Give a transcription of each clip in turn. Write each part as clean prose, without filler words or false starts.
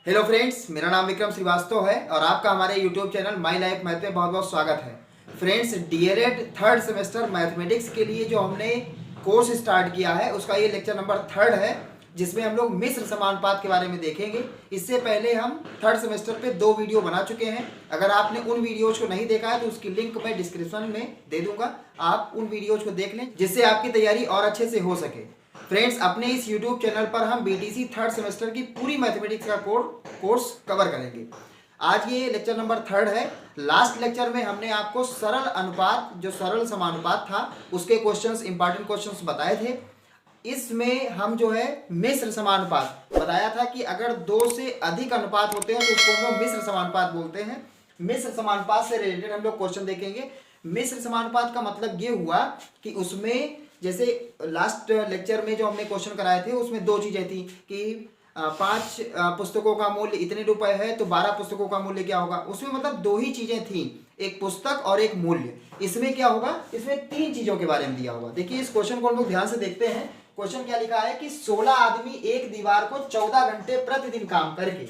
Hello friends, मेरा नाम विक्रम श्रीवास्तव है और आपका हमारे YouTube channel my life math में बहुत बहुत स्वागत है। Friends, DElEd third semester mathematics के लिए जो हमने कोर्स स्टार्ट किया है उसका ये लेक्चर नंबर 3 है, जिसमें हम लोग मिश्र समानुपात के बारे में देखेंगे। इससे पहले हम थर्ड सेमेस्टर पे 2 वीडियो बना चुके हैं। अगर आपने उन वीडियोज को नहीं देखा है तो उसकी लिंक मैं डिस्क्रिप्शन में दे दूंगा, आप उन वीडियोज को देख लें जिससे आपकी तैयारी और अच्छे से हो सके। फ्रेंड्स, अपने इस यूट्यूब चैनल पर हम बीटीसी थर्ड सेमेस्टर की पूरी मैथमेटिक्स का कोर्स कवर करेंगे। आज ये लेक्चर नंबर 3 है। लास्ट लेक्चर में हमने आपको सरल अनुपात, जो सरल समानुपात था, उसके क्वेश्चंस, इंपॉर्टेंट क्वेश्चंस बताए थे। इसमें हम जो है मिश्र समानुपात बताया था कि अगर 2 से अधिक अनुपात होते हैं तो उसको हम लोग मिश्र समानुपात बोलते हैं। मिश्र समानुपात से रिलेटेड हम लोग क्वेश्चन देखेंगे। मिश्र समानुपात का मतलब ये हुआ कि उसमें, जैसे लास्ट लेक्चर में जो हमने क्वेश्चन कराए थे उसमें 2 चीजें थी कि 5 पुस्तकों का मूल्य इतने रुपए है तो 12 पुस्तकों का मूल्य क्या होगा। उसमें मतलब 2 ही चीजें थी, एक पुस्तक और एक मूल्य। इसमें क्या होगा, इसमें 3 चीजों के बारे में दिया होगा। देखिए, इस क्वेश्चन को हम लोग ध्यान से देखते हैं। क्वेश्चन क्या लिखा है कि 16 आदमी एक दीवार को 14 घंटे प्रतिदिन काम करके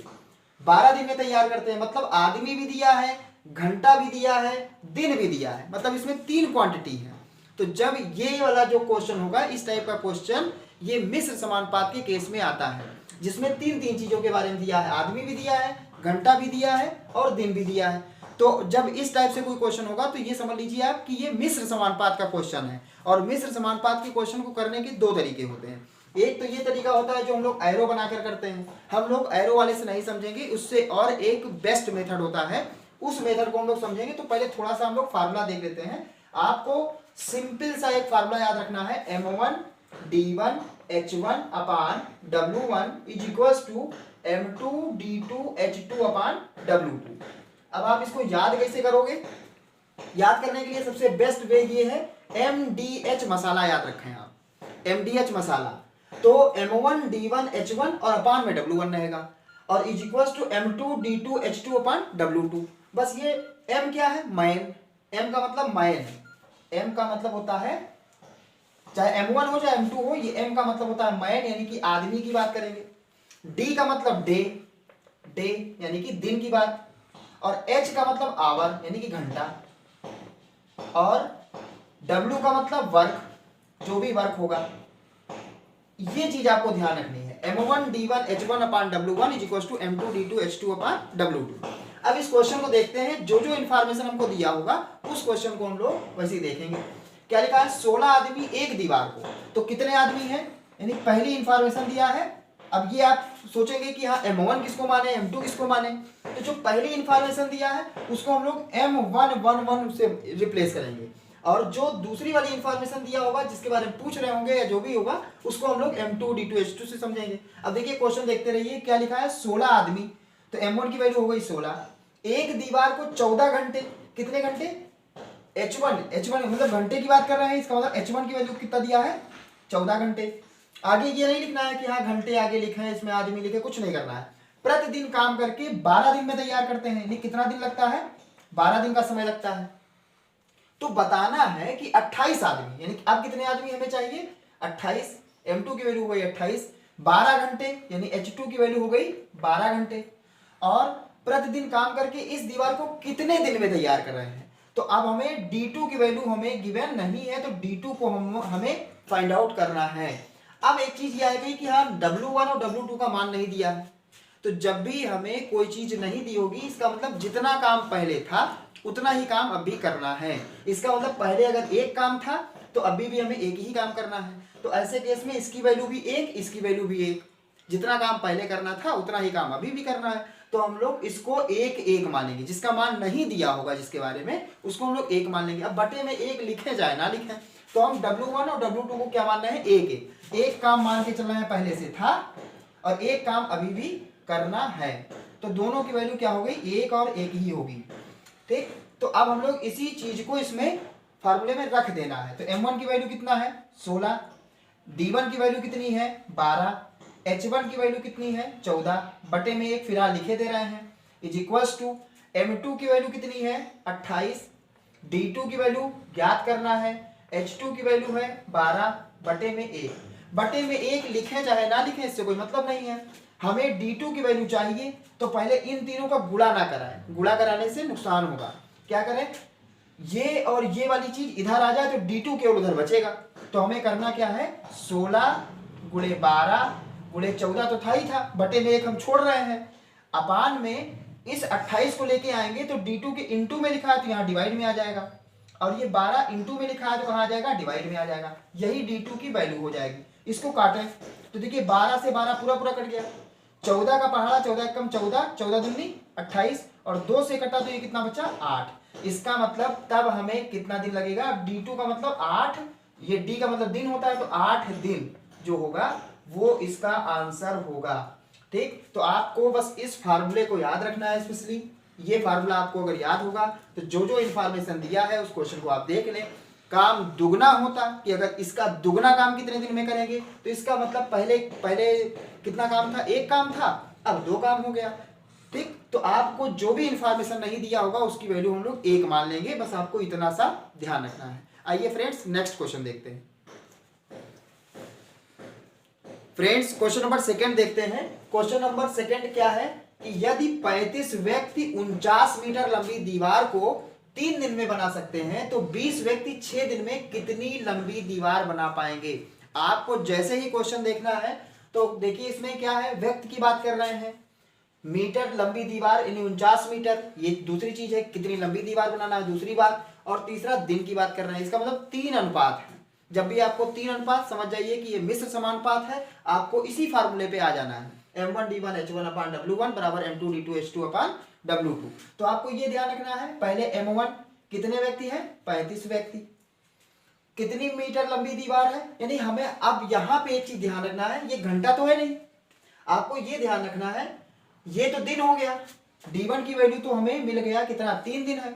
12 दिन में तैयार करते हैं। मतलब आदमी भी दिया है, घंटा भी दिया है, दिन भी दिया है, मतलब इसमें 3 क्वांटिटी है। तो जब ये वाला जो क्वेश्चन होगा, इस टाइप का क्वेश्चन, ये मिश्र समानुपात के केस में आता है, जिसमें 3 चीजों के बारे में दिया है। आदमी भी दिया है, घंटा भी दिया है और दिन भी दिया है। तो जब इस टाइप से कोई क्वेश्चन होगा तो ये समझ लीजिए आप कि ये मिश्र समानुपात का क्वेश्चन है। और मिश्र समानुपात के क्वेश्चन को करने के 2 तरीके होते हैं। एक तो ये तरीका होता है जो हम लोग एरो बनाकर करते हैं। हम लोग एरो वाले से नहीं समझेंगे, उससे और एक बेस्ट मेथड होता है, उस मेथड को हम लोग समझेंगे। तो पहले थोड़ा सा हम लोग फार्मूला देख लेते हैं। आपको सिंपल सा एक फार्मूला याद रखना है, m1 d1 h1 upon w1 is equals to m2 d2 h2 upon w2। अब आप इसको याद कैसे करोगे? याद करने के लिए सबसे बेस्ट वे ये है, mdh मसाला याद रखें आप, mdh मसाला। तो m1 d1 h1 और अपान में w1 रहेगा और is equals to m2 d2 h2 upon w2। बस ये m क्या है? मैन। m का मतलब मैन है। m का मतलब होता है, चाहे m1 हो चाहे m2 हो, ये m का मतलब होता है मैन, यानी कि आदमी की बात करेंगे। d का मतलब डे, डे यानी कि दिन की बात। और h का मतलब आवर यानी कि घंटा। और w का मतलब वर्क, जो भी वर्क होगा। ये चीज आपको ध्यान रखनी है, m1 d1 h1 upon w1 is equal to m2 d2 h2 upon w2। अब इस क्वेश्चन को देखते हैं, जो जो इंफॉर्मेशन हमको दिया होगा उस क्वेश्चन को हम लोग वैसे ही देखेंगे। क्या लिखा है? 16 आदमी एक दीवार को, तो कितने आदमी हैं, यानी पहली इंफॉर्मेशन दिया है। अब ये आप सोचेंगे कि हाँ m1 किसको माने, m2 किसको माने। तो जो पहली इंफॉर्मेशन दिया है उसको हम लोग m111 से रिप्लेस करेंगे, और जो दूसरी वाली इंफॉर्मेशन दिया होगा जिसके बारे में पूछ रहे होंगे या जो भी होगा उसको हम लोग m2 d2 h2 से समझेंगे। अब देखिए क्वेश्चन देखते रहिए, क्या लिखा है? 16 आदमी, तो m1 की वैल्यू हो गई 16। एक दीवार को 14 घंटे, कितने घंटे? h1 मतलब घंटे की बात कर रहे हैं, इसका मतलब h1 की वैल्यू कितना दिया है? 14 घंटे। आगे ये नहीं लिखना है कि हाँ घंटे आगे लिखे हैं, इसमें आदमी लिखे, कुछ नहीं करना है। प्रतिदिन काम करके 12 दिन में तैयार करते हैं, यानी कितना दिन लगता है? 12 दिन का समय लगता है। तो बताना है कि 28 आदमी, यानी अब कितने आदमी हमें चाहिए? 28। m2 की वैल्यू हो गई 28, 12 घंटे यानी h2 की वैल्यू हो गई 12 घंटे। और प्रतिदिन काम करके इस दीवार को कितने दिन में तैयार कर रहे हैं। तो अब हमें d2 की वैल्यू हमें गिवन नहीं है, तो d2 को हमें फाइंड आउट करना है। अब एक चीज ये आएगी कि हाँ w1 और w2 का मान नहीं दिया है। तो जब भी हमें कोई चीज नहीं दी होगी, इसका मतलब जितना काम पहले था उतना ही काम अब भी करना है। इसका मतलब पहले अगर एक काम था तो अभी भी हमें एक ही काम करना है। तो ऐसे केस में इसकी वैल्यू भी एक, इसकी वैल्यू भी एक, जितना काम पहले करना था उतना ही काम अभी भी करना है। तो हम लोग इसको एक एक मानेंगे, जिसका मान नहीं दिया होगा जिसके बारे में, उसको हम लोग एक मान लेंगे। अब बटे में एक लिखे जाए ना लिखे, तो हम w1 और w2 को क्या मानना है? एक एक, एक काम मान के चलना है, पहले से था, और एक काम अभी भी करना है। तो दोनों की वैल्यू क्या हो गई? एक और एक ही होगी। ठीक, तो अब हम लोग इसी चीज को इसमें फार्मूले में रख देना है। तो m1 की वैल्यू कितना है? 16, d1 की वैल्यू कितनी है? 12, h1 की वैल्यू कितनी है? 14, बटे में एक फिलहाल लिखे दे रहे हैं, इज इक्वल्स टू m2 की वैल्यू कितनी है? 28, d2 की वैल्यू ज्ञात करना है, h2 की वैल्यू है 12, बटे में एक। बटे में एक लिखें चाहे ना लिखें इससे कोई मतलब नहीं है। हमें D2 की वैल्यू चाहिए, तो पहले इन तीनों का गुणा ना कराएं, गुणा कराने से नुकसान होगा। क्या करें, ये और ये वाली चीज इधर आ जाए तो D2 केवल उधर बचेगा। तो हमें करना क्या है, 16 गुणे 12 गुणे 14 तो था ही था, बटे में 1 हम छोड़ रहे हैं, अपान में इस 28 को लेके आएंगे तो D2 के इंटू में लिखा है तो यहाँ डिवाइड में आ जाएगा, और ये 12 इंटू में लिखा है तो कहाँ आ जाएगा, डिवाइड में आ जाएगा। यही D2 की वैल्यू हो जाएगी। इसको काटें तो देखिए 12 से 12 पूरा पूरा कट गया, 14 का पहाड़ा 14 एकम 14, 14 दूनी 28, और 2 से कटा तो ये कितना बचा, 8। इसका मतलब तब हमें कितना दिन लगेगा, D2 का मतलब 8, ये D का मतलब दिन होता है, तो 8 दिन जो होगा वो इसका आंसर होगा। ठीक, तो आपको बस इस फार्मूले को याद रखना है। स्पेशली ये फार्मूला आपको अगर याद होगा तो जो जो इन्फॉर्मेशन दिया है उस क्वेश्चन को आप देख लें। काम दुगना होता कि अगर इसका दुगना काम कितने दिन में करेंगे, तो इसका मतलब पहले कितना काम था, 1 काम था, अब 2 काम हो गया। ठीक, तो आपको जो भी इंफॉर्मेशन नहीं दिया होगा उसकी वैल्यू हम लोग 1 मान लेंगे, बस आपको इतना सा ध्यान रखना है। आइए फ्रेंड्स नेक्स्ट क्वेश्चन देखते हैं। फ्रेंड्स क्वेश्चन नंबर 2 देखते हैं। क्वेश्चन नंबर 2 क्या है कि यदि 35 व्यक्ति 49 मीटर लंबी दीवार को 3 दिन में बना सकते हैं तो 20 व्यक्ति 6 दिन में कितनी लंबी दीवार बना पाएंगे। आपको जैसे ही क्वेश्चन देखना है तो देखिए इसमें क्या है, व्यक्ति की बात कर रहे हैं, मीटर लंबी दीवार यानी 49 मीटर, ये दूसरी चीज है, कितनी लंबी दीवार बनाना है दूसरी बात, और तीसरा दिन की बात कर रहे हैं। इसका मतलब 3 अनुपात है। जब भी आपको 3 अनुपात समझ जाइए कि ये मिश्र समानुपात है, आपको इसी फार्मूले पे आ जाना है, M1D1H1/W1 बराबर M2D2H2/W2। तो आपको ये ध्यान रखना है, पहले M1 कितने व्यक्ति हैं, 35 व्यक्ति, कितनी मीटर लंबी दीवार है, यानी हमें अब यहां पे एक चीज ध्यान रखना है, ये घंटा तो है नहीं, आपको ये ध्यान रखना है, ये तो दिन हो गया, D1 की वैल्यू तो हमें मिल गया कितना, 3 दिन है।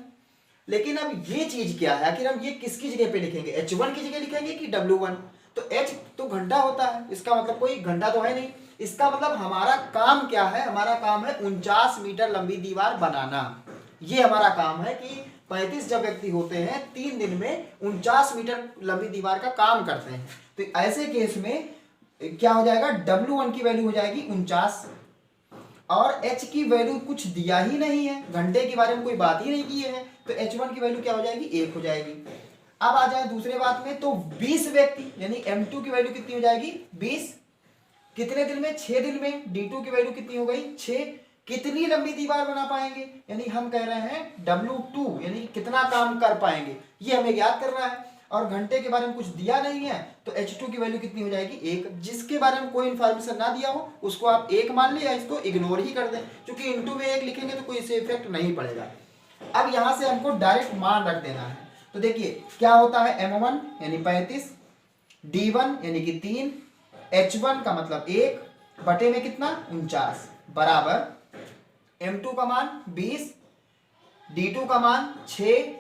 लेकिन अब ये चीज क्या है, आखिर हम ये किसकी जगह पे लिखेंगे, H1 की जगह लिखेंगे कि W1। तो H तो घंटा होता है, इसका मतलब कोई घंटा तो है नहीं। इसका मतलब हमारा काम क्या है, हमारा काम है 49 मीटर लंबी दीवार बनाना। ये हमारा काम है कि 35 जब व्यक्ति होते हैं 3 दिन में 49 मीटर लंबी दीवार का काम करते हैं। तो ऐसे केस में क्या हो जाएगा, W1 की वैल्यू हो जाएगी 49, और H की वैल्यू कुछ दिया ही नहीं है, घंटे के बारे में कोई बात ही नहीं की है, तो H1 की वैल्यू क्या हो जाएगी, 1 हो जाएगी। अब आ जाए दूसरे बात में, तो 20 व्यक्ति यानी M2 की वैल्यू कितनी हो जाएगी, 20, कितने दिन में, 6 दिन में। D2 की वैल्यू कितनी हो गई, 6, कितनी लंबी दीवार बना पाएंगे, यानी हम कह रहे हैं W2 यानी कितना काम कर पाएंगे, ये हमें याद करना है। और घंटे के बारे में कुछ दिया नहीं है तो H2 की वैल्यू कितनी हो जाएगी, 1। जिसके बारे में कोई इन्फॉर्मेशन ना दिया हो उसको आप 1 मान ले या इसको इग्नोर ही कर दें, क्योंकि इंटू में 1 लिखेंगे तो कोई इससे इफेक्ट नहीं पड़ेगा। अब यहां से हमको डायरेक्ट मान रख देना है। तो देखिए क्या होता है, M1 यानी 35, D1 यानी कि 3, H1 का मतलब 1 बटे में कितना, 49 बराबर M2 का मान 20, D2 का मान 6,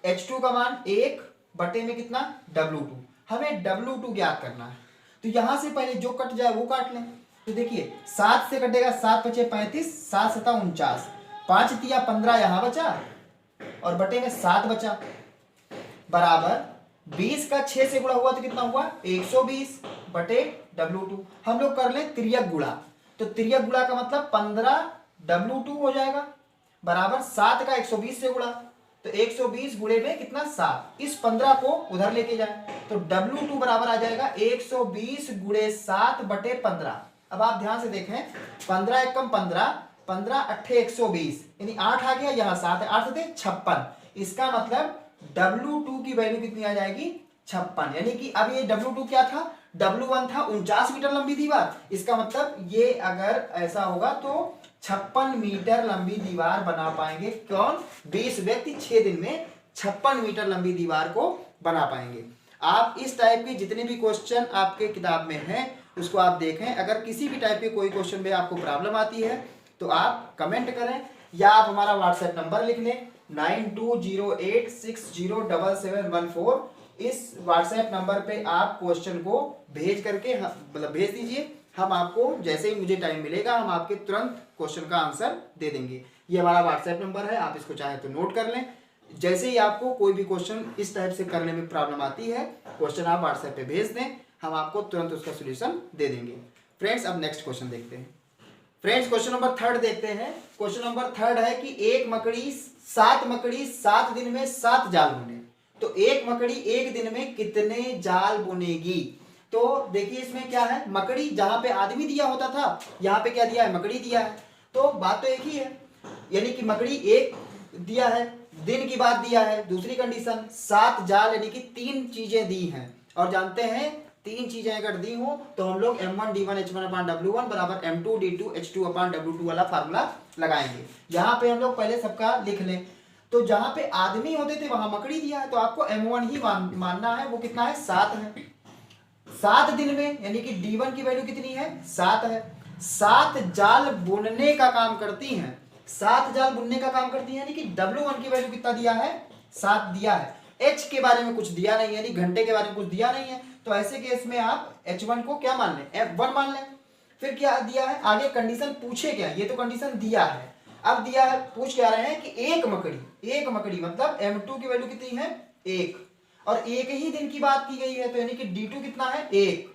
H2 का मान 1 बटे में कितना, W2। हमें W2 ज्ञात करना है, तो यहां से पहले जो कट जाए वो काट लें। तो देखिए 7 से कटेगा, 7 बचे 35, 7 सता 49, 5 तिया 15 यहां बचा और बटे में 7 बचा, बराबर 20 का 6 से गुणा हुआ तो कितना हुआ, 120 बटे W2। हम लोग कर लें तिर्यक गुणा, तो तिर्यक गुणा का मतलब 15 W2 हो जाएगा, बराबर 7 का 120 से गुणा, तो 120 गुणे में कितना, 7। इस 15 को उधर लेके जाए तो W2 बराबर आ जाएगा 120 गुणे 7 बटे 15। अब आप ध्यान से देखें, 15 एकम 15, 15 अट्ठे 120 यानी 8 आ गया, यहाँ 7 है, 8 से 56। इसका मतलब W2 की वैल्यू कितनी आ जाएगी, 56। यानी कि अब ये W2 क्या था, W1 था 49 मीटर लंबी दीवार, इसका मतलब ये अगर ऐसा होगा तो 56 मीटर लंबी दीवार बना पाएंगे। कौन, 20 व्यक्ति 6 दिन में 56 मीटर लंबी दीवार को बना पाएंगे। आप इस टाइप के जितने भी क्वेश्चन आपके किताब में हैं उसको आप देखें। अगर किसी भी टाइप के कोई क्वेश्चन में आपको प्रॉब्लम आती है तो आप कमेंट करें या आप हमारा व्हाट्सएप नंबर लिख लें 9208607714। इस व्हाट्सएप नंबर पे आप क्वेश्चन को भेज करके मतलब भेज दीजिए, हम आपको जैसे ही मुझे टाइम मिलेगा हम आपके तुरंत क्वेश्चन का आंसर दे देंगे। ये हमारा व्हाट्सएप नंबर है, आप इसको चाहे तो नोट कर लें। जैसे ही आपको कोई भी क्वेश्चन इस टाइप से करने में प्रॉब्लम आती है, क्वेश्चन आप व्हाट्सएप पे भेज दें, हम आपको तुरंत उसका सोल्यूशन दे देंगे। फ्रेंड्स अब नेक्स्ट क्वेश्चन देखते हैं। फ्रेंड्स क्वेश्चन नंबर थर्ड देखते हैं। क्वेश्चन नंबर थर्ड है कि एक मकड़ी 7 दिन में 7 जाल बुने, तो एक मकड़ी एक दिन में कितने जाल बुनेगी। तो देखिए इसमें क्या है, मकड़ी जहां पे आदमी दिया होता था, यहाँ पे क्या दिया है, मकड़ी दिया है। तो बात तो एक ही है, यानी कि मकड़ी एक दिया है, दिन की बात दिया है, दूसरी कंडीशन 7 जाल यानी कि 3 चीजें दी हैं। और जानते हैं 3 चीजें अगर दी हो तो हम लोग m1 d1 h1 upon w1 बराबर m2 d2 h2 upon w2 वाला फार्मूला लगाएंगे। यहाँ पे हम लोग पहले सबका लिख लें। तो जहां पे आदमी होते थे वहां मकड़ी दिया है, तो आपको m1 ही मानना है। वो कितना है, 7 है। 7 दिन में यानी कि d1 की वैल्यू कितनी है, 7 है। 7 जाल बुनने का काम करती हैं, 7 जाल बुनने का काम करती है, यानी कि w1 की वैल्यू कितना दिया है, 7 दिया है। h के बारे में कुछ दिया नहीं है, यानी घंटे के बारे में कुछ दिया नहीं है। तो ऐसे केस में आप h1 को क्या मान लें, f1 मान लें। फिर क्या दिया है, आगे कंडीशन पूछे क्या, ये तो कंडीशन दिया है। अब दिया है, पूछ क्या रहे हैं कि एक मकड़ी मतलब m2 की वैल्यू कितनी है, 1, और एक ही दिन की बात की गई है, तो यानी कि d2 कितना है, 1।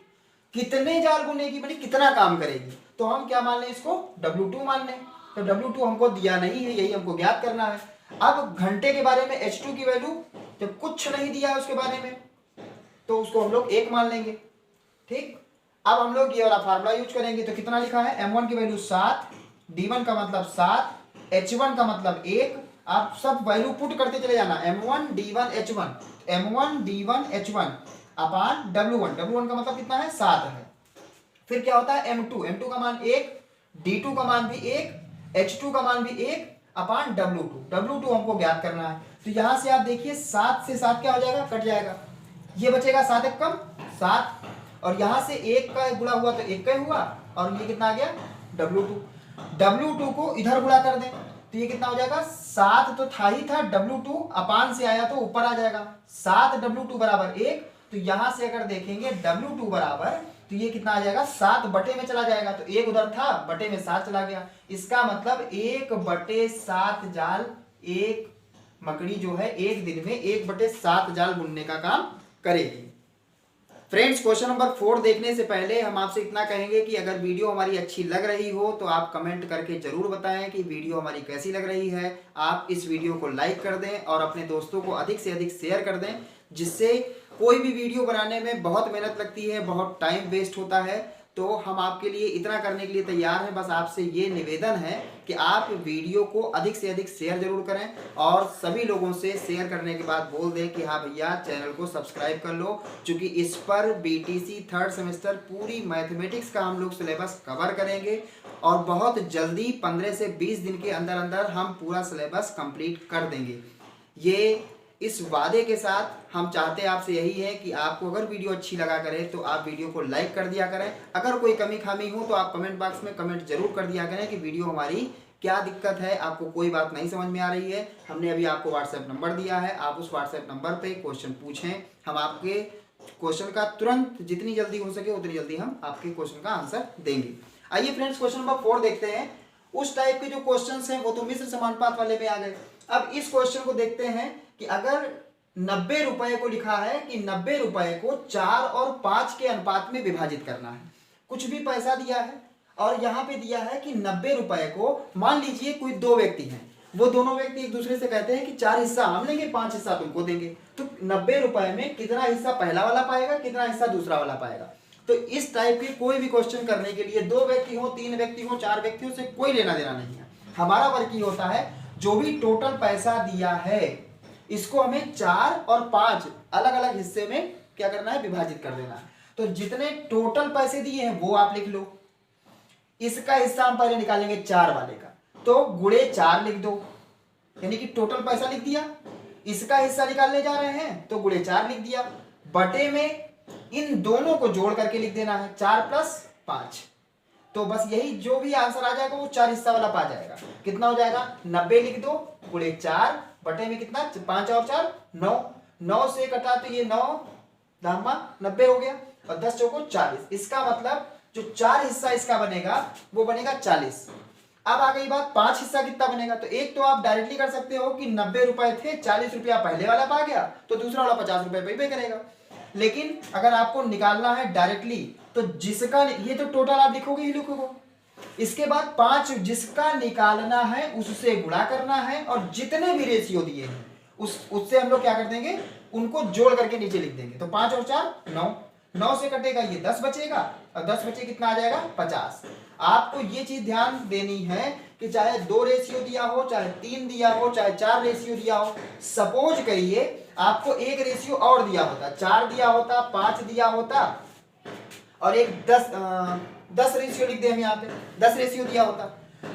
कितने जाल बुनेगी, यानी कितना काम करेगी, तो हम क्या मान लें, इसको w2 मान लें। तो w2 हमको दिया नहीं है, यही हमको ज्ञात करना है। अब घंटे के बारे में h2 की वैल्यू जब कुछ नहीं दिया है उसके बारे में, तो उसको हम लोग 1 मान लेंगे। ठीक, अब हम लोग ये वाला फार्मूला यूज करेंगे। तो कितना लिखा है, m1 की वैल्यू 7, d1 का मतलब 7, h1 का मतलब 1। आप सब वैल्यू पुट करते चले जाना, m1 d1 h1, m1 d1 h1 upon w1 का मतलब कितना है, 7 है। फिर क्या होता है, m2 का मान 1, d2 का मान भी 1, h2 का मान भी 1 अपान w2 हमको ज्ञात करना है। तो यहां से आप देखिए 7 से 7 क्या हो जाएगा, कट जाएगा, ये बचेगा 7 एक कम 7, और यहां से 1 का गुणा हुआ तो 1 का ही हुआ, और ये कितना आ गया, w2 को इधर गुणा कर दें तो ये कितना हो जाएगा, 7 तो था ही था, w2 अपान से आया तो ऊपर आ जाएगा, 7 w2 बराबर 1। तो यहां से अगर देखेंगे w2 बराबर, तो ये कितना आ जाएगा, 7 बटे में चला जाएगा, तो 1 उधर था, बटे में 7 चला गया। इसका मतलब 1/7 जाल एक मकड़ी जो है एक दिन में 1/7 जाल बुनने का काम करेगी। फ्रेंड्स क्वेश्चन नंबर 4 देखने से पहले हम आपसे इतना कहेंगे कि अगर वीडियो हमारी अच्छी लग रही हो तो आप कमेंट करके जरूर बताएं कि वीडियो हमारी कैसी लग रही है। आप इस वीडियो को लाइक कर दें और अपने दोस्तों को अधिक से अधिक शेयर कर दें, जिससे कोई भी वीडियो बनाने में बहुत मेहनत लगती है, बहुत टाइम वेस्ट होता है। तो हम आपके लिए इतना करने के लिए तैयार हैं। बस आपसे ये निवेदन है कि आप वीडियो को अधिक से अधिक शेयर जरूर करें, और सभी लोगों से शेयर करने के बाद बोल दें कि हाँ भैया चैनल को सब्सक्राइब कर लो, क्योंकि इस पर बीटीसी 3rd सेमेस्टर पूरी मैथमेटिक्स का हम लोग सिलेबस कवर करेंगे, और बहुत जल्दी 15 से 20 दिन के अंदर अंदर हम पूरा सिलेबस कंप्लीट कर देंगे। ये इस वादे के साथ हम चाहते हैं आपसे यही है कि आपको अगर वीडियो अच्छी लगा करे तो आप वीडियो को लाइक कर दिया करें। अगर कोई कमी खामी हो तो आप कमेंट बॉक्स में कमेंट जरूर कर दिया करें कि वीडियो हमारी क्या दिक्कत है, आपको कोई बात नहीं समझ में आ रही है। हमने अभी आपको व्हाट्सएप नंबर दिया है, आप उस व्हाट्सएप नंबर पे क्वेश्चन पूछें, हम आपके क्वेश्चन का तुरंत जितनी जल्दी हो सके उतनी जल्दी हम आपके क्वेश्चन का आंसर देंगे। आइए फ्रेंड्स क्वेश्चन नंबर 4 देखते हैं। उस टाइप के जो क्वेश्चंस हैं वो तो मिश्र समानुपात वाले में आ गए। अब इस क्वेश्चन को देखते हैं कि अगर 90 रुपए को लिखा है कि 90 रुपए को 4 और 5 के अनुपात में विभाजित करना है। कुछ भी पैसा दिया है और यहाँ पे दिया है कि 90 रुपए को, मान लीजिए कोई 2 व्यक्ति हैं, वो दोनों व्यक्ति एक दूसरे से कहते हैं कि 4 हिस्सा हम लेंगे, 5 हिस्सा तुमको देंगे। तो 90 रुपए में कितना हिस्सा पहला वाला पाएगा, कितना हिस्सा दूसरा वाला पाएगा। तो इस टाइप के कोई भी क्वेश्चन करने के लिए 2 व्यक्ति हो, 3 व्यक्ति हो, 4 व्यक्तियों से कोई लेना देना नहीं है। हमारा वर्क ये होता है, जो भी टोटल पैसा दिया है इसको हमें 4 और 5 अलग अलग हिस्से में क्या करना है, विभाजित कर देना है। तो जितने टोटल पैसे दिए हैं वो आप लिख लो। इसका हिस्सा हम पहले निकालेंगे 4 वाले का, तो गुणे 4 लिख दो, यानी कि टोटल पैसा लिख दिया। इसका हिस्सा निकालने जा रहे हैं तो गुणे 4 लिख दिया, बटे में इन दोनों को जोड़ करके लिख देना है 4 + 5। तो बस यही जो भी आंसर आ जाएगा वो 4 हिस्सा वाला पा जाएगा। कितना हो जाएगा, 90 लिख दो, गुणे 4, बटे में कितना, 5 और 4 9, 9 से कटा तो ये 9 दामा 90 हो गया, और 10 चौको 40। इसका मतलब जो 4 हिस्सा इसका बनेगा वो बनेगा 40। अब आ गई बात 5 हिस्सा कितना बनेगा। तो एक तो आप डायरेक्टली कर सकते हो कि 90 रुपए थे, 40 रुपया पहले वाला पा गया तो दूसरा वाला 50 रुपए पे करेगा। लेकिन अगर आपको निकालना है डायरेक्टली, तो जिसका ये तो टोटल आप लिखोगे ही लिखोगे, इसके बाद 5 जिसका निकालना है उससे गुणा करना है, और जितने भी रेशियो दिए हैं उससे हम लोग क्या कर देंगे, उनको जोड़ करके नीचे लिख देंगे। तो 5 और 4 9, 9 से कटेगा ये 10 बचेगा, और 10 बचे कितना आ जाएगा 50। आपको ये चीज ध्यान देनी है कि चाहे 2 रेशियो दिया हो, चाहे 3 दिया हो, चाहे 4 रेशियो दिया हो, सपोज करिए आपको एक रेशियो और दिया होता, 4 दिया होता, 5 दिया होता, और एक 10 रेशियो लिख दे हम यहाँ पे 10 रेशियो दिया होता,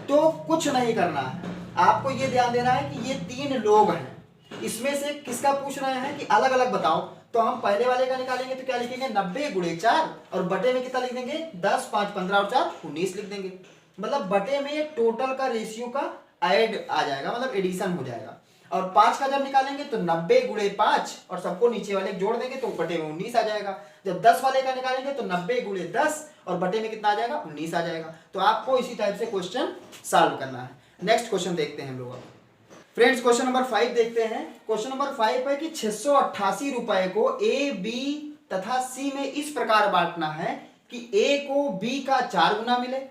तो कुछ नहीं करना है। आपको ये ध्यान देना है कि ये 3 लोग हैं, इसमें से किसका पूछ रहे हैं कि अलग अलग बताओ। तो हम पहले वाले का निकालेंगे तो क्या लिखेंगे 90 गुणे 4, और बटे में कितना लिख देंगे 10, 5 15 और 4 19 लिख देंगे। मतलब बटे में टोटल का रेशियो का ऐड आ जाएगा, मतलब एडिशन हो जाएगा। और 5 का जब निकालेंगे तो 90 गुणे 5 और सबको नीचे वाले जोड़ देंगे तो बटे में 19 आ जाएगा। जब 10 वाले का निकालेंगे तो 90 गुणे 10 और बटे में कितना आ जाएगा 19 आ जाएगा। तो आपको इसी टाइप से क्वेश्चन सॉल्व करना है। नेक्स्ट क्वेश्चन देखते हैं हम लोग। फ्रेंड्स क्वेश्चन नंबर 5 देखते हैं। क्वेश्चन नंबर 5 है कि 688 रुपए को ए, बी तथा सी में इस प्रकार बांटना है कि ए को बी का 4 गुना मिले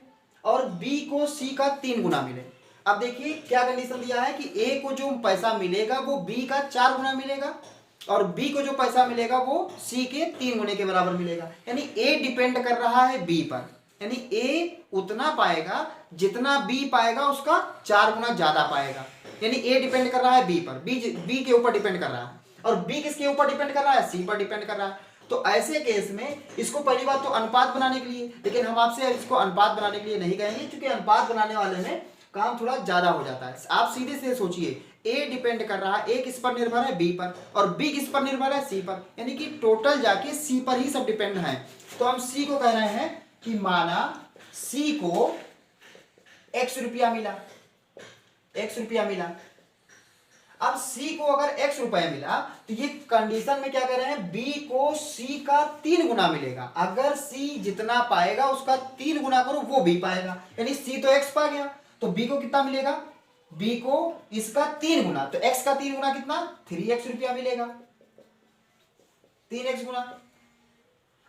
और बी को सी का 3 गुना मिले। अब देखिए क्या कंडीशन दिया है कि ए को जो पैसा मिलेगा वो बी का 4 गुना मिलेगा, और बी को जो पैसा मिलेगा वो सी के 3 गुने के बराबर मिलेगा। यानी ए डिपेंड कर रहा है बी पर, यानी ए उतना पाएगा जितना बी पाएगा उसका 4 गुना ज्यादा पाएगा। यानी ए डिपेंड कर रहा है बी पर, बी के ऊपर डिपेंड कर रहा है, और बी किसके ऊपर डिपेंड कर रहा है, सी पर डिपेंड कर रहा है। तो ऐसे केस में इसको पहली बात तो अनुपात बनाने के लिए, लेकिन हम आपसे इसको अनुपात बनाने के लिए नहीं कहेंगे, क्योंकि अनुपात बनाने वाले में काम थोड़ा ज्यादा हो जाता है। आप सीधे से सोचिए, ए डिपेंड कर रहा है, ए किस पर निर्भर है बी पर, और बी किस पर निर्भर है सी पर, यानी कि टोटल जाके सी पर ही सब डिपेंड है। तो हम सी को कह रहे हैं कि माना सी को x रुपया मिला, x रुपया मिला। अब सी को अगर x रुपया मिला तो ये कंडीशन में क्या कह रहे हैं, बी को सी का 3 गुना मिलेगा। अगर सी जितना पाएगा उसका 3 गुना करो वो बी पाएगा, यानी सी तो x पा गया, तो बी को कितना मिलेगा, बी को इसका 3 गुना, तो x का 3 गुना कितना 3x रुपया मिलेगा, 3x गुना।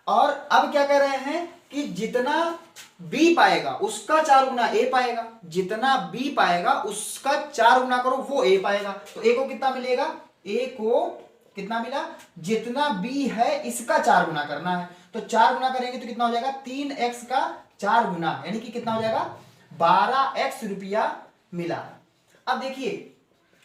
और अब क्या कह रहे हैं कि जितना बी पाएगा उसका 4 गुना ए पाएगा, जितना बी पाएगा उसका 4 गुना करो वो ए पाएगा। तो ए को कितना मिलेगा, ए को कितना मिला, जितना बी है इसका 4 गुना करना है, तो 4 गुना करेंगे तो कितना हो जाएगा 3x का 4 गुना, यानी कि कितना हो जाएगा 12x रुपया मिला। अब देखिए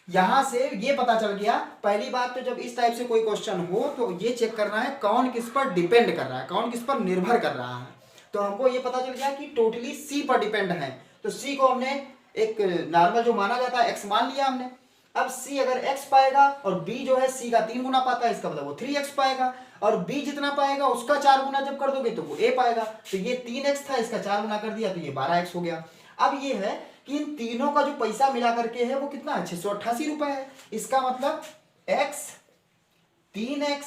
यहां से ये पता चल गया, पहली बात तो जब इस टाइप से कोई क्वेश्चन हो तो ये चेक करना है कौन किस पर डिपेंड कर रहा है, कौन किस पर निर्भर कर रहा है। तो हमको ये पता चल गया कि टोटली सी पर डिपेंड है, तो सी को हमने एक नॉर्मल जो माना जाता है x मान लिया हमने। अब सी अगर x पाएगा और b जो है सी का 3 गुना पाता है, इसका मतलब वो 3x पाएगा, और b जितना पाएगा उसका 4 गुना जब कर दोगे तो वो a पाएगा। तो ये 3x था, इसका 4 गुना कर दिया तो ये 12x हो गया। अब ये है कि इन तीनों का जो पैसा मिला करके है वो कितना है 688 रुपए है। इसका मतलब x 3x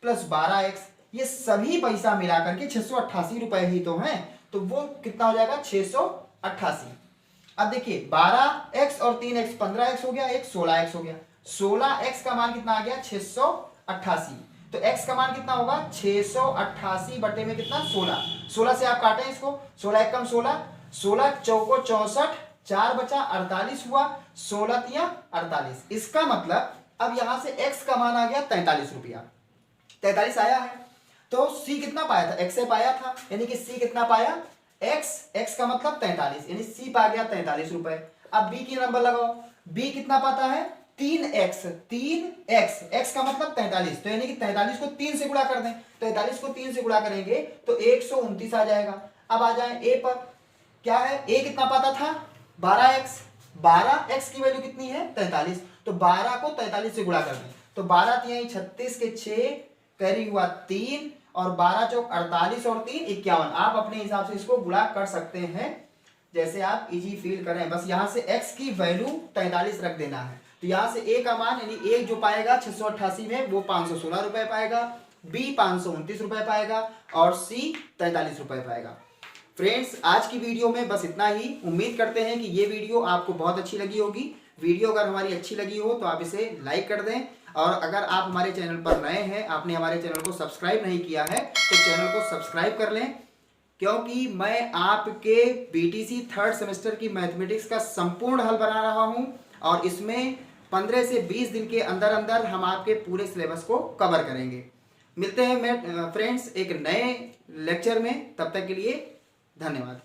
प्लस 12x ये सभी पैसा मिला करके 688 रुपए ही तो हैं, तो वो कितना हो जाएगा 688। अब देखिए 12x और 3x 15x हो गया, एक 16x हो गया, 16x का मान कितना आ गया 688। तो x का मान कितना होगा 688 बटे में कितना 16, 16 से आप काटें इसको, 16 एक कम 16, 16 चौको 64, 4 बचा 48 हुआ, 16 तिया 48। इसका मतलब अब यहां से x का मान आ गया 43 रुपया, 43 आया है। तो c कितना पाया था, x से पाया था, यानी कि c कितना पाया x का मतलब 43, यानी c पा गया 43 रुपए। अब b की नंबर लगाओ, b कितना पाता है 3x, x का मतलब 43, तो यानी कि 43 को 3 से गुणा कर दें, 43 को 3 से गुणा करेंगे तो 129 आ जाएगा। अब आ जाए a पर, क्या है a कितना पाता था 12x, 12x की वैल्यू कितनी है 43, तो 12 को 43 से गुणा कर दें, तो 12 तिहाई 36 के 6 कैरी हुआ 3 और 12 चौक 48 और 3 51। आप अपने हिसाब से इसको गुणा कर सकते हैं जैसे आप इजी फील करें। बस यहाँ से x की वैल्यू 43 रख देना है, तो यहाँ से a का मान यानी a जो पाएगा 688 में वो 516 रुपए पाएगा, b 529 रुपए पाएगा और c 43 रुपए पाएगा। फ्रेंड्स आज की वीडियो में बस इतना ही। उम्मीद करते हैं कि ये वीडियो आपको बहुत अच्छी लगी होगी। वीडियो अगर हमारी अच्छी लगी हो तो आप इसे लाइक कर दें, और अगर आप हमारे चैनल पर नए हैं, आपने हमारे चैनल को सब्सक्राइब नहीं किया है तो चैनल को सब्सक्राइब कर लें। क्योंकि मैं आपके बीटीसी थर्ड सेमेस्टर की मैथमेटिक्स का संपूर्ण हल बना रहा हूं और इसमें 15 से 20 दिन के अंदर अंदर हम आपके पूरे सिलेबस को कवर करेंगे। मिलते हैं मैं फ्रेंड्स एक नए लेक्चर में, तब तक के लिए धन्यवाद।